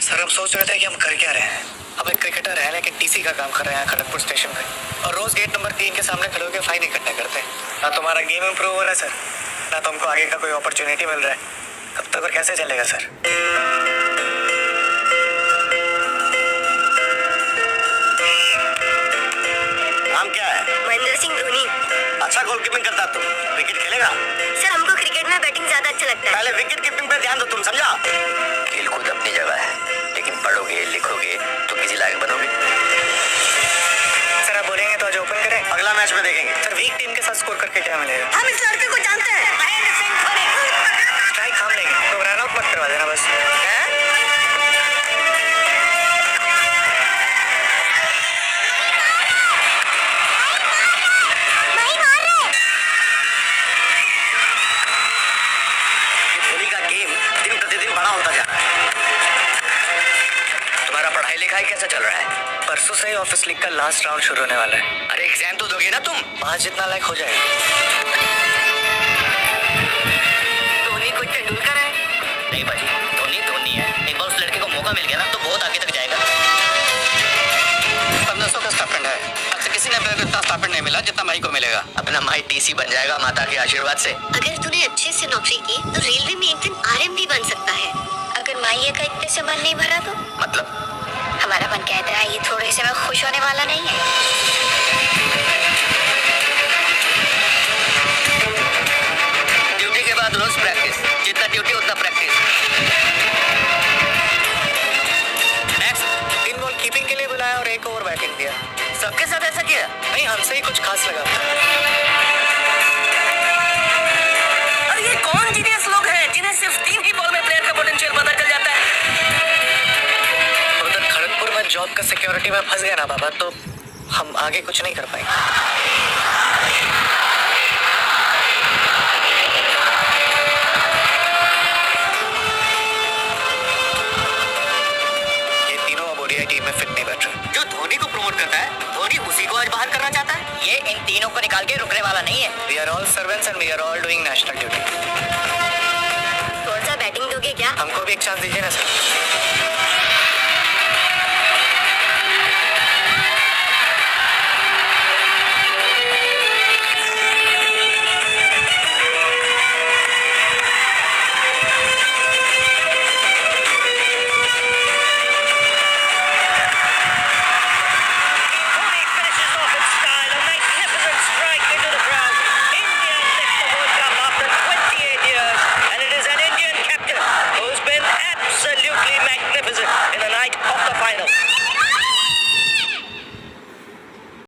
Sir हम सोच रहे थे कि हम कर क्या रहे हैं। अब एक क्रिकेटर है लेकिन टीसी का काम कर रहे हैं खड़गपुर स्टेशन पे, और रोज गेट नंबर 3 के सामने खड़े होकर फाइन इकट्ठा करते हैं। ना तुम्हारा गेम इम्प्रूव हो रहा है सर, ना तुमको आगे का कोई अपॉर्चुनिटी मिल रहा है। कब तक और कैसे चलेगा सर? नाम क्या है? महेंद्र सिंह धोनी। अच्छा गोलकीपिंग करता तुम, विकेट खेलेगा? सर हमको क्रिकेट में बैटिंग ज्यादा अच्छा लगता है। पहले विकेट कीपिंग पे ध्यान दो, तुम समझा? खेल कूद अपनी जगह है, लेकिन पढ़ोगे लिखोगे तो किसी लायक बनोगे। सर आप बोलेंगे तो आज ओपन करें, अगला मैच में देखेंगे। सर वीक टीम के साथ स्कोर करके क्या मिलेगा? हम इस लड़के को जानते हैं, महेंद्र सिंह धोनी। स्ट्राइक हम लेंगे, तो रन आउट मत करवा देना बस। नहीं मार रहे। ये धोनी का गेम दिन प्रतिदिन बड़ा होता जा रहा है। तुम्हारा पढ़ाई लिखाई कैसा चल रहा है? परसों से ही ऑफिस लीग का लास्ट राउंड शुरू होने वाला है। अरे एग्जाम तो दोगे ना तुम? 5 जितना लायक हो जाएगा। धोनी कोई तेंदुलकर है? नहीं भाजी, धोनी धोनी है। एक बार उस लड़के को मौका मिल गया ना तो बहुत आगे तक जाएगा। 1500 का स्टाइपेंड है। अब तक किसी ने अभी इतना स्टाइपेंड नहीं मिला जितना भाई को मिलेगा। अपना माई टीसी बन जाएगा माता के आशीर्वाद से। अगर तूने अच्छे से नौकरी की तो रेलवे में एक दिन आरएम भी बन सकता है। अगर माइया का इतने से मन नहीं भरा तो? मतलब हमारा मन कहता है ये थोड़े से में खुश होने वाला नहीं है। ड्यूटी के बाद रोज प्रैक्टिस, जितना ड्यूटी उतना प्रैक्टिस। नेक्स्ट। 3 बॉल कीपिंग के लिए बुलाया और 1 ओवर बैटिंग दिया। सबके साथ ऐसा किया? नहीं, हमसे ही कुछ खास लगा था। और ये कौन जीनियस लोग हैं जिन्हें सिर्फ 3 ही बॉल में प्लेयर का पोटेंशियल पता चल जाता है? उधर खड़गपुर में जॉब का सिक्योरिटी में फंस गया ना बाबा, तो हम आगे कुछ नहीं कर पाएंगे। ये तीनों अब ओडीआई टीम में फिट नहीं बैठ रहे। जो धोनी को प्रमोट करता है, धोनी उसी को आज बाहर करना चाहता है। ये इन तीनों को निकाल के रुकने वाला नहीं है। We are all servants and we are all doing national duty. थोड़ा सा बैटिंग दोगे क्या? हमको भी एक चांस दीजिए ना सर।